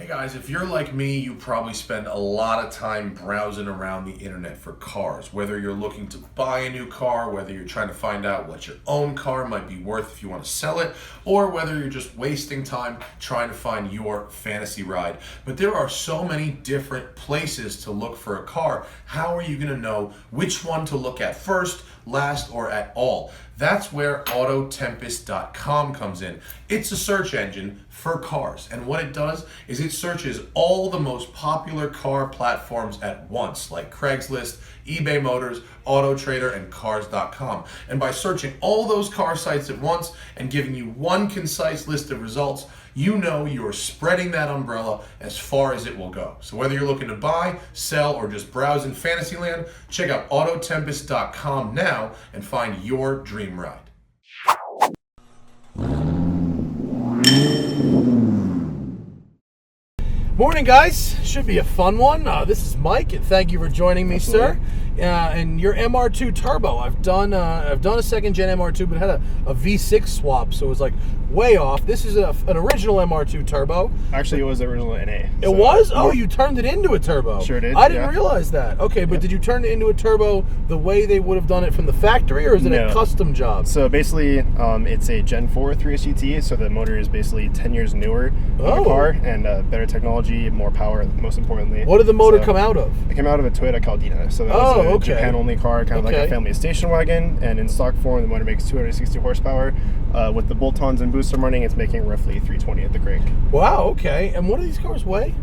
Hey guys, if you're like me, you probably spend a lot of time browsing around the internet for cars. Whether you're looking to buy a new car, whether you're trying to find out what your own car might be worth if you want to sell it, or whether you're just wasting time trying to find your fantasy ride. But there are so many different places to look for a car. How are you going to know which one to look at first, last, or at all? That's where AutoTempest.com comes in. It's a search engine for cars, and what it does is it searches all the most popular car platforms at once, like Craigslist, eBay Motors, AutoTrader, and Cars.com. And by searching all those car sites at once and giving you one concise list of results, you know you're spreading that umbrella as far as it will go. So whether you're looking to buy, sell, or just browse in Fantasyland, check out AutoTempest.com now and find your dream ride. Morning, guys. Should be a fun one. This is Mike, and thank you for joining me, sir. And your MR2 Turbo. I've done a second gen MR2, but it had a V6 swap, so it was like way off. This is an original MR2 Turbo. Actually, it was the original NA. It was? Oh, you turned it into a turbo. Sure did. I didn't realize that. Okay, but did you turn it into a turbo the way they would have done it from the factory, or is it a custom job? So basically, it's a Gen 4 3SGT, so the motor is basically 10 years newer on the car, and better technology, more power, most importantly. What did the motor come out of? It came out of a Toyota Caldina, so that was a Japan-only car, kind of like a family station wagon, and in stock form, the motor makes 260 horsepower. With the bolt-ons and booster running, it's making roughly 320 at the crank. Wow, okay. And what do these cars weigh?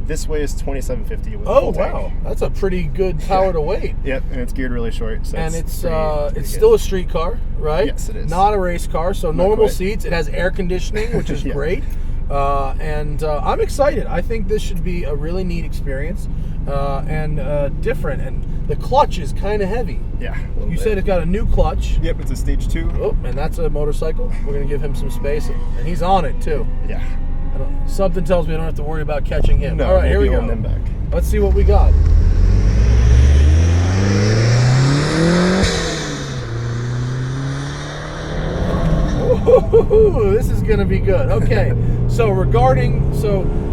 This weighs 2750 with a full tank. Wow, that's a pretty good power to weight. Yep, and it's geared really short. So and it's still a street car, right? Yes, it is. Not a race car, so normal seats. It has air conditioning, which is great. And I'm excited. I think this should be a really neat experience and different. And the clutch is kind of heavy. Yeah. You said it's got a new clutch. Yep, it's a stage 2. Oh, and that's a motorcycle. We're going to give him some space. And he's on it, too. Yeah. Something tells me I don't have to worry about catching him. No, all right, here we go. Them back. Let's see what we got. Ooh, this is going to be good. Okay, so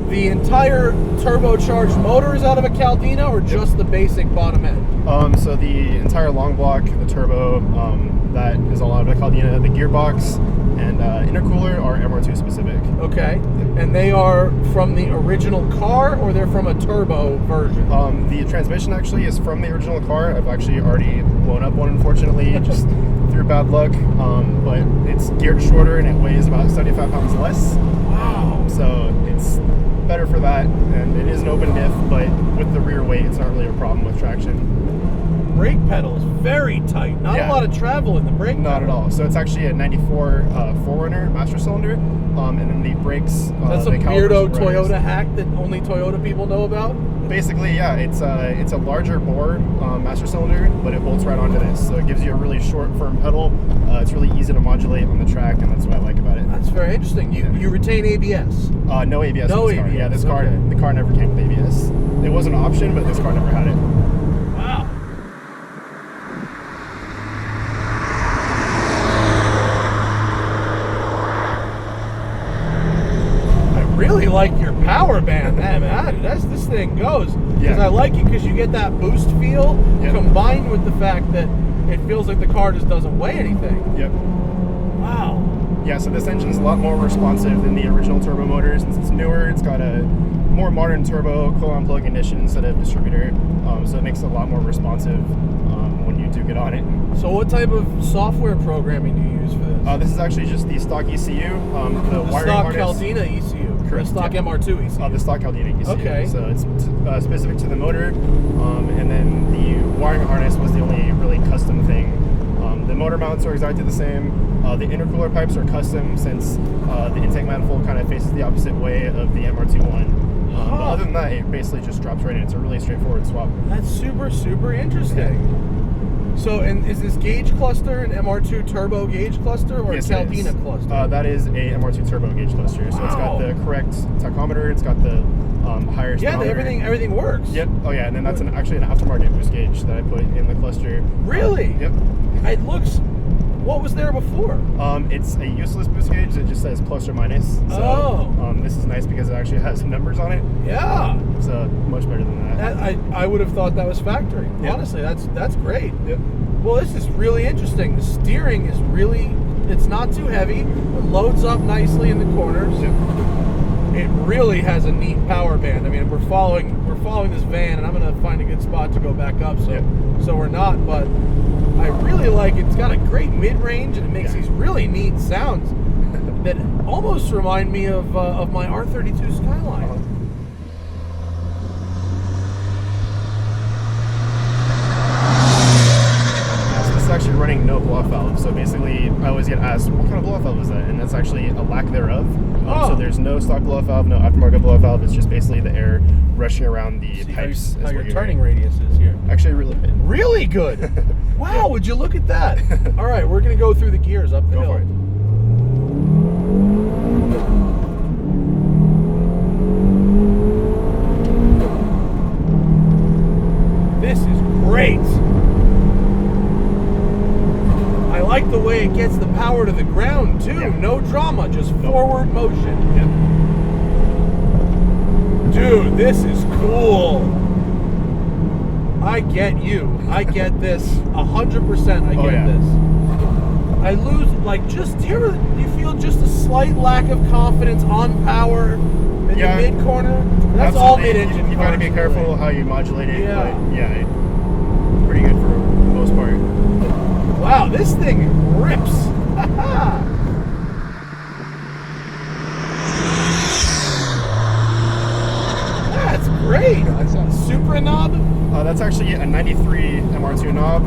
the entire turbocharged motor is out of a Caldina, or just the basic bottom end? So the entire long block, the turbo, that is all out of a Caldina. The gearbox and intercooler are MR2 specific. Okay, and they are from the original car, or they're from a turbo version? The transmission actually is from the original car. I've actually already blown up one, unfortunately, just through bad luck. But it's geared shorter and it weighs about 75 pounds less. Wow. So it's better for that, and it is an open diff, but with the rear weight, it's not really a problem with traction. Brake pedal is very tight. Not a lot of travel in the brake pedal. Not at all. So it's actually a 94 4Runner master cylinder, and then the brakes. That's some weirdo Toyota hack that only Toyota people know about? Basically, yeah. It's a larger bore master cylinder, but it bolts right onto this. So it gives you a really short, firm pedal. It's really easy to modulate on the track, and that's what I like about it. That's very interesting. You retain ABS? No ABS. No in this ABS. Car. Yeah, this car. The car never came with ABS. It was an option, but this car never had it. Wow. Really like your power band, man. This thing goes. Because I like it because you get that boost feel combined with the fact that it feels like the car just doesn't weigh anything. Yep. Wow. Yeah, so this engine's a lot more responsive than the original turbo motor. Since it's newer, it's got a more modern turbo, coil-on plug ignition instead of distributor. So it makes it a lot more responsive when you do get on it. So what type of software programming do you use for this? This is actually just the stock ECU. The wiring stock harness. Caldina ECU. Correct. The stock MR2 ECU. The stock Caldina ECU. Okay. So it's specific to the motor, and then the wiring harness was the only really custom thing. The motor mounts are exactly the same. The intercooler pipes are custom since the intake manifold kind of faces the opposite way of the MR2 one. But other than that, it basically just drops right in. It's a really straightforward swap. That's super, super interesting. So, and is this gauge cluster an MR2 Turbo gauge cluster, or a Caldina cluster? That is a MR2 Turbo gauge cluster. So it's got the correct tachometer. It's got the higher speedometer. Everything works. Yep. Oh yeah, and then that's actually an aftermarket boost gauge that I put in the cluster. Really? Yep. It looks What was there before? It's a useless boost gauge that just says plus or minus. So this is nice because it actually has some numbers on it. Yeah. So much better than that. I would have thought that was factory. Yeah. Honestly, that's great. Yep. Well, this is really interesting. The steering is it's not too heavy. It loads up nicely in the corners. Yep. It really has a neat power band. I mean, we're following this van, and I'm gonna find a good spot to go back up. So we're not, but I really like it. It's got a great mid-range, and it makes these really neat sounds that almost remind me of my R32 Skyline. It's actually running no blow-off valve. So basically, I always get asked, what kind of blow-off valve is that? And that's actually a lack thereof. So there's no stock blow-off valve, no aftermarket blow-off valve. It's just basically the air rushing around the pipes. How your turning radius is here. Actually, really good. Really good. Wow, would you look at that? All right, we're going to go through the gears up the hill. For it. This is great. I like the way it gets the power to the ground, too. Yeah. No drama, just forward motion. Yep. Dude, this is cool. I get you. I get this 100%. I get this. I lose, like, just here. You feel just a slight lack of confidence on power in the mid corner. That's all mid-engine. You got to be careful how you modulate it. Yeah. But pretty good for the most part. Wow, this thing rips. That's great. Supra knob? That's actually a 93 MR2 knob.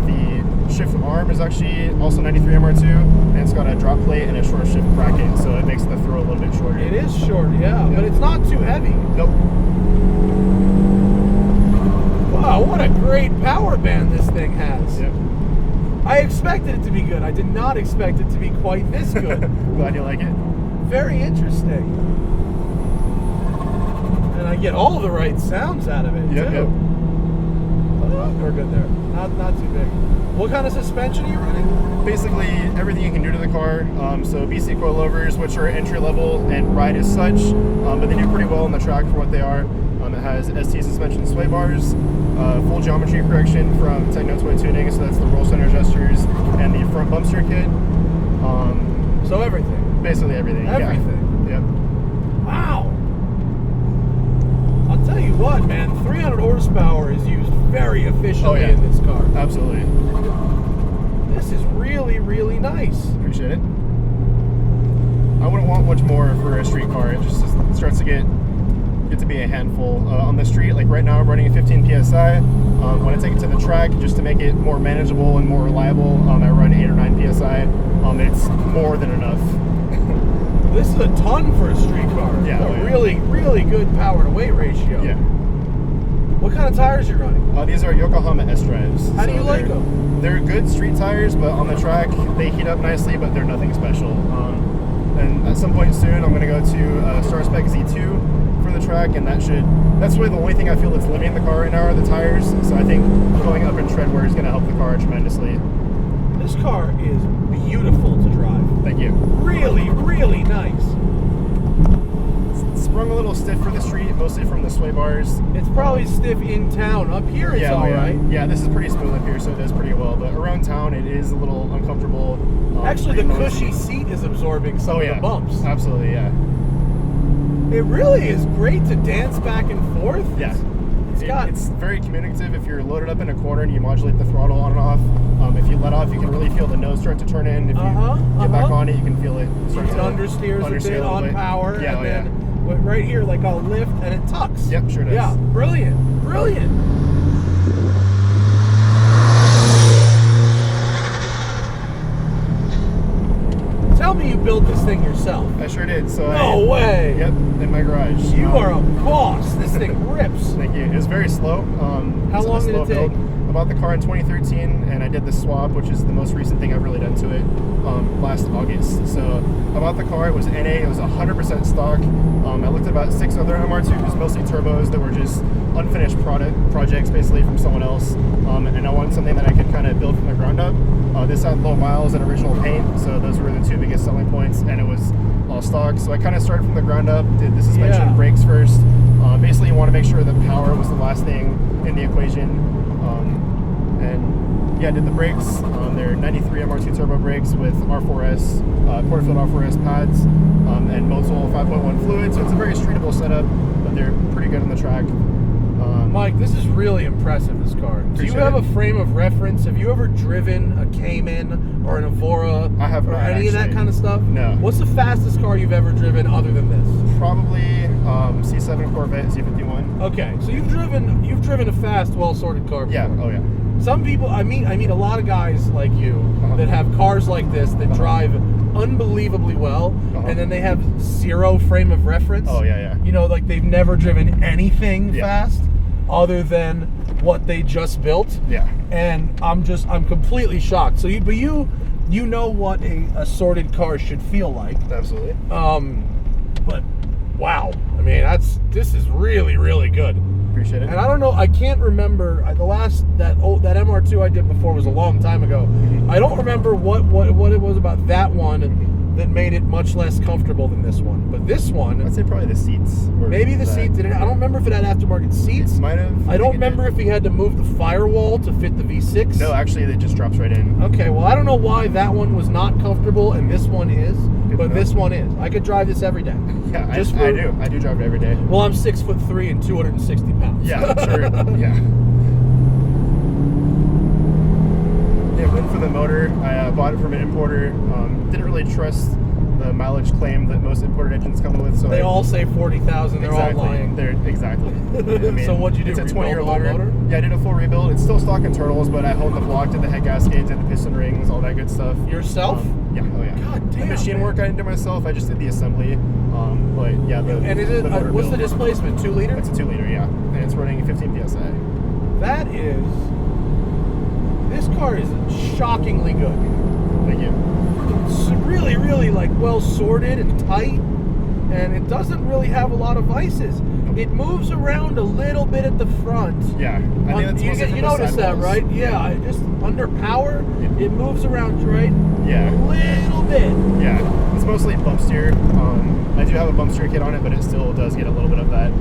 The shift arm is actually also 93 MR2, and it's got a drop plate and a short shift bracket, so it makes the throw a little bit shorter. It is short, but it's not too heavy. Nope. Wow, what a great power band this thing has. Yep. I expected it to be good. I did not expect it to be quite this good. Glad you like it. Very interesting. And I get all the right sounds out of it, too. Yep. Oh, we're good there. Not too big. What kind of suspension are you running? Basically, everything you can do to the car. So BC coilovers, which are entry level and ride as such, but they do pretty well on the track for what they are. It has ST suspension sway bars, full geometry correction from Techno Toy Tuning, so that's the roll center adjusters and the front bump steer kit. So everything. Basically everything. Everything. Yeah. Yep. Wow. I'll tell you what, man, 300 horsepower is used very efficiently in this car. Absolutely. This is really, really nice. Appreciate it. I wouldn't want much more for a street car. It just starts to get to be a handful on the street. Like right now I'm running 15 PSI. When I take it to the track, just to make it more manageable and more reliable, I run 8 or 9 PSI. It's more than enough. This is a ton for a street car. Yeah. Really, really good power to weight ratio. Yeah. What kind of tires are you running? These are Yokohama S-Drives. How do you like them? They're good street tires, but on the track they heat up nicely, but they're nothing special. And at some point soon I'm going to go to Star Spec Z2 for the track, and that's really the only thing I feel that's limiting the car right now are the tires. So I think going up in tread wear is going to help the car tremendously. This car is beautiful to drive. Thank you. Really, really nice. It's sprung a little stiff for the street, mostly from the sway bars. It's probably stiff in town. Up here it's all right. Yeah, this is pretty smooth up here, so it does pretty well. But around town, it is a little uncomfortable. Actually, the cushy seat is absorbing some of the bumps. Absolutely, yeah. It really is great to dance back and forth. Yeah. It's very communicative. If you're loaded up in a corner and you modulate the throttle on and off, if you let off, you can really feel the nose start to turn in. If you get back on it, you can feel it start to understeers a bit on power. Yeah, and then right here, like I'll lift and it tucks. Yep, sure does. Yeah, brilliant, brilliant. tell me you built this thing yourself. I sure did. So No way. Yep, in my garage. You are a boss. This thing rips. Thank you. It was very slow. How long did it take? I bought the car in 2013, and I did the swap, which is the most recent thing I've really done to it, last August. So I bought the car. It was NA. It was 100% stock. I looked at about 6 other MR2s, mostly turbos, that were just unfinished projects, basically from someone else. And I wanted something that I could kind of build from the ground up. This had low miles and original paint, so those were the 2 biggest selling points, and it was all stock. So I kind of started from the ground up, did the suspension, brakes first. Basically, you want to make sure that power was the last thing in the equation. And yeah, I did the brakes. They're 93 MR2 Turbo brakes with R4S, quarter-field R4S pads, and Motul 5.1 fluid. So it's a very streetable setup, but they're pretty good on the track. Mike, this is really impressive, this car. Do you have a frame of reference? Have you ever driven a Cayman or an Evora? I have or not, any of that actually. kind of stuff? No. What's the fastest car you've ever driven other than this? Probably C7 Corvette Z51. Okay, so you've driven a fast, well-sorted car before. Yeah. Oh yeah. Some people, I meet a lot of guys like you that have cars like this that drive unbelievably well, and then they have zero frame of reference. Oh yeah. You know, like they've never driven anything Yeah. fast other than what they just built. Yeah. And I'm completely shocked. So you know what a sorted car should feel like. Absolutely. But wow, I mean this is really, really good. Appreciate it. And I don't know, I can't remember that MR2 I did before was a long time ago. I don't remember what it was about that one that made it much less comfortable than this one. But this one, I'd say probably the seats. maybe the seat did it. I don't remember if it had aftermarket seats. It might have. I don't remember if he had to move the firewall to fit the V6. No, actually, it just drops right in. Okay, well, I don't know why that one was not comfortable and this one is, but this one is. I could drive this every day. Yeah, I do. I do drive it every day. Well, I'm 6'3" and 260 pounds. Yeah, sure. Yeah. Yeah, went for the motor. I bought it from an importer. Didn't really trust the mileage claim that most imported engines come with. So They all say 40,000. They're all lying. Exactly. I mean, So what'd you do? It's a Rebuild 20-year the whole motor? Yeah, I did a full rebuild. It's still stock internals, but I honed the block, did the head gasket, did the piston rings, all that good stuff. Yourself? Yeah. Oh yeah. God damn, The machine man. work I didn't do myself. I just did the assembly. But yeah, And is it the motor what's the build. displacement? 2 liter? It's a 2-liter, yeah, and it's running 15 psi. That is. This car is shockingly good. Thank you. It's really, really like well sorted and tight, and it doesn't really have a lot of vices. It moves around a little bit at the front. Yeah, I think that's mostly from you the notice that, sidewalls. right? Yeah, I just under power, Yeah. it moves around right Yeah. a little bit. Yeah, it's mostly bump steer. I do have a bump steer kit on it, but it still does get a little bit of that.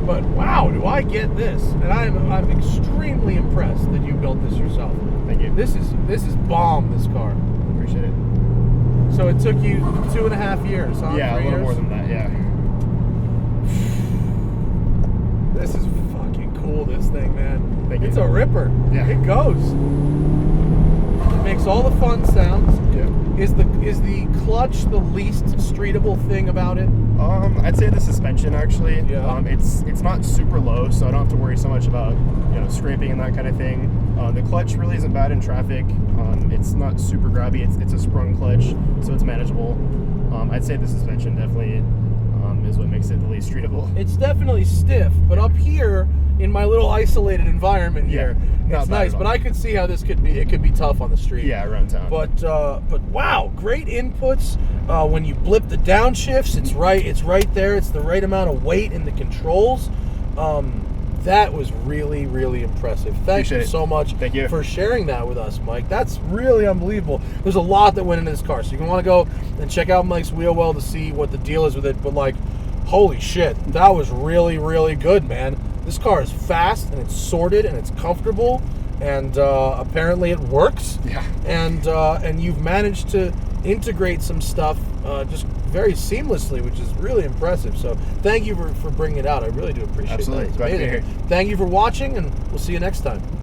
But wow, do I get this? And I'm extremely impressed that you built this yourself. Thank you. This is bomb. This car. Appreciate it. So it took you 2.5 years, huh? Yeah, 3 a little years? more than that. Yeah. This is fucking cool. This thing, man. Thank you. It's a ripper. Yeah. It goes. It makes all the fun sounds. Yeah. Is the clutch the least streetable thing about it? I'd say the suspension actually. Yeah. It's not super low, so I don't have to worry so much about scraping and that kind of thing. The clutch really isn't bad in traffic. It's not super grabby. It's a sprung clutch, so it's manageable. I'd say the suspension definitely is what makes it the least streetable. It's definitely stiff, but up here in my little isolated environment here, not it's bad nice. at But all. I could see how this could be. It could be tough on the street. Yeah, around town. But wow, great inputs. When you blip the downshifts, it's right there. It's the right amount of weight in the controls. That was really, really impressive. Thank you Appreciate it. so much Thank you. for sharing that with us, Mike. That's really unbelievable. There's a lot that went into this car, so you're gonna want to go and check out Mike's Wheelwell to see what the deal is with it. But like, holy shit, that was really, really good, man. This car is fast and it's sorted and it's comfortable, and apparently it works. Yeah. And you've managed to integrate some stuff just very seamlessly, which is really impressive. So thank you for bringing it out. I really do appreciate Absolutely. that. It's Glad to be amazing. here. Thank you for watching, and we'll see you next time.